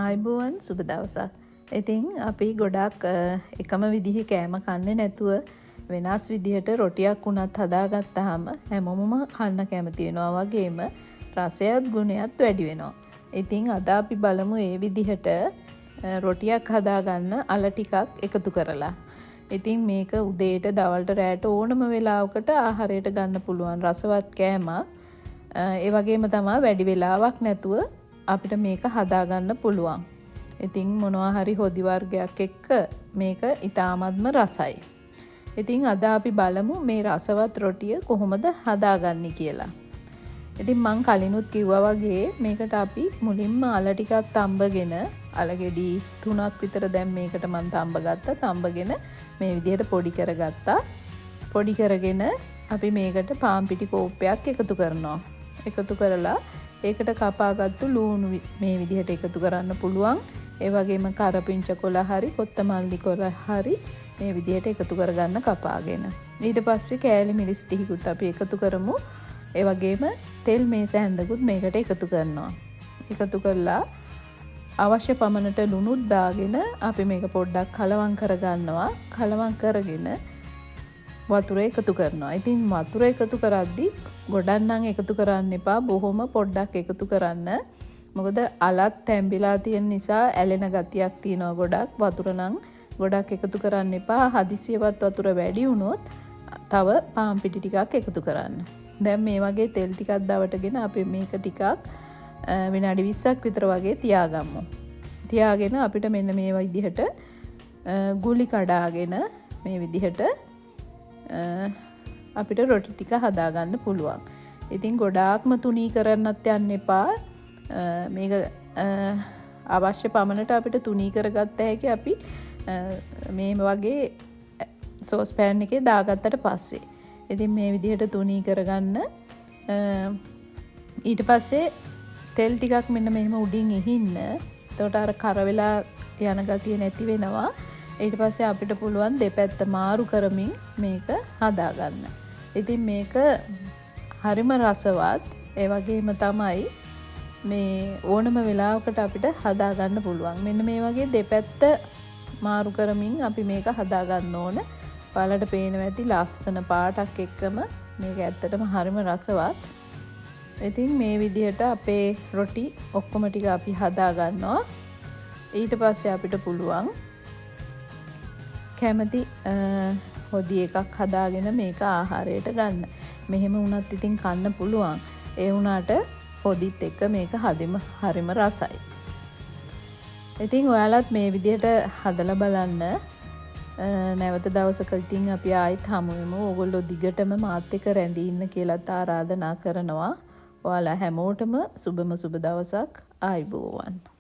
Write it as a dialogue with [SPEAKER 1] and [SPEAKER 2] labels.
[SPEAKER 1] ආයිබෝවන් සුබ දවසක්. ඉතින් අපි ගොඩක් එකම විදිහේ කෑම කන්නේ නැතුව වෙනස් විදිහට රොටියක් උනත් හදාගත්තාම හැමෝම කන්න කැමති වෙනවා වගේම රසයත් ගුණයත් වැඩි වෙනවා. ඉතින් අද අපි බලමු මේ විදිහට රොටියක් හදාගන්න අල ටිකක් එකතු කරලා. ඉතින් මේක උදේට දවල්ට රැට ඕනම වෙලාවකට ආහාරයට ගන්න පුළුවන් රසවත් කෑමක්. ඒ වගේම තමයි වැඩි වෙලාවක් නැතුව අපිට මේක හදාගන්න පුළුවන්. ඉතින් මොනවා හරි හොදි වර්ගයක් එක්ක මේක ඉතාමත්ම රසයි. ඉතින් අද අපි බලමු මේ රසවත් රොටිය කොහොමද හදාගන්නේ කියලා. ඉතින් මං කලිනුත් කිව්වා වගේ මේකට අපි මුලින්ම අල ටිකක් තඹගෙන අල ගෙඩි 3ක් විතර දැන් මේකට මං තඹගත්තා. තඹගෙන මේ විදිහට පොඩි කරගත්තා. පොඩි කරගෙන අපි මේකට පාන් පිටි කෝප්පයක් එකතු කරනවා. එකතු කරලා ඒකට කපාගත්තු ලූණු මේ විදිහට එකතු කරන්න පුළුවන්. ඒ වගේම කරපිංච කොළ හරි කොත්තමල්ලි කොළ හරි මේ විදිහට එකතු කරගන්න කපාගෙන. ඊට පස්සේ කෑලි මිරිස් ටිකකුත් අපි එකතු කරමු. ඒ වගේම තෙල් මේස හැන්දකුත් මේකට එකතු කරනවා. එකතු කරලා අවශ්‍ය පමණට ලුණුත් දාගෙන අපි මේක පොඩ්ඩක් කලවම් කරගන්නවා. කලවම් කරගෙන වතුර එකතු කරනවා. ඉතින් වතුර එකතු කරද්දි ගොඩක් නම් එකතු කරන්න එපා. බොහොම පොඩ්ඩක් එකතු කරන්න. මොකද අලත් තැඹිලා තියෙන නිසා ඇලෙන ගතියක් තියෙනවා ගොඩක්. වතුර නම් ගොඩක් එකතු කරන්න එපා. හදිසියවත් වතුර වැඩි වුණොත් තව පාන් පිටි ටිකක් එකතු කරන්න. දැන් මේ වගේ තෙල් ටිකක් දවටගෙන අපි මේක ටිකක් විනාඩි 20ක් විතර වගේ තියාගමු. තියාගෙන අපිට මෙන්න මේ විදිහට ගුලි කඩාගෙන මේ විදිහට අපිට රොටි ටික හදාගන්න පුළුවන්. ඉතින් ගොඩාක්ම තුනී කරන්නත් යන්න එපා. මේක අවශ්‍ය පමණට අපිට තුනී කරගත්ත හැකි අපි මේ වගේ සෝස් පෑන් එකේ දාගත්තට පස්සේ. ඉතින් මේ විදිහට තුනී කරගන්න. ඊට පස්සේ තෙල් ටිකක් මෙන්න මෙහෙම උඩින් ඉහින්න. එතකොට අර කර වෙලා යන ගතිය නැති වෙනවා. ඊට පස්සේ අපිට පුළුවන් දෙපැත්ත මාරු කරමින් මේක හදාගන්න. ඉතින් මේක හරිම රසවත්. ඒ වගේම තමයි මේ ඕනම වෙලාවකට අපිට හදාගන්න පුළුවන්. මෙන්න මේ වගේ දෙපැත්ත මාරු කරමින් අපි මේක හදාගන්න ඕන. ඔයාලට පේනවා ඇති ලස්සන පාටක් එක්කම මේක ඇත්තටම හරිම රසවත්. ඉතින් මේ විදිහට අපේ රොටි ඔක්කොම ටික අපි හදාගන්නවා. ඊට පස්සේ අපිට පුළුවන් කැමති හොදි එකක් හදාගෙන මේක ආහාරයට ගන්න. මෙහෙම වුණත් ඉතින් කන්න පුළුවන්. ඒ වුණාට හොදිත් එක්ක මේක හරිම රසයි. ඉතින් ඔයාලත් මේ විදිහට හදලා බලන්න. නැවත දවසක ඉතින් අපි ආයෙත් හමු වෙමු. ඕගොල්ලෝ දිගටම මාත් එක්ක රැඳී ඉන්න කියලාත් ආරාධනා කරනවා. ඔයාලා හැමෝටම සුබම සුබ දවසක්. ආයිබෝවන්.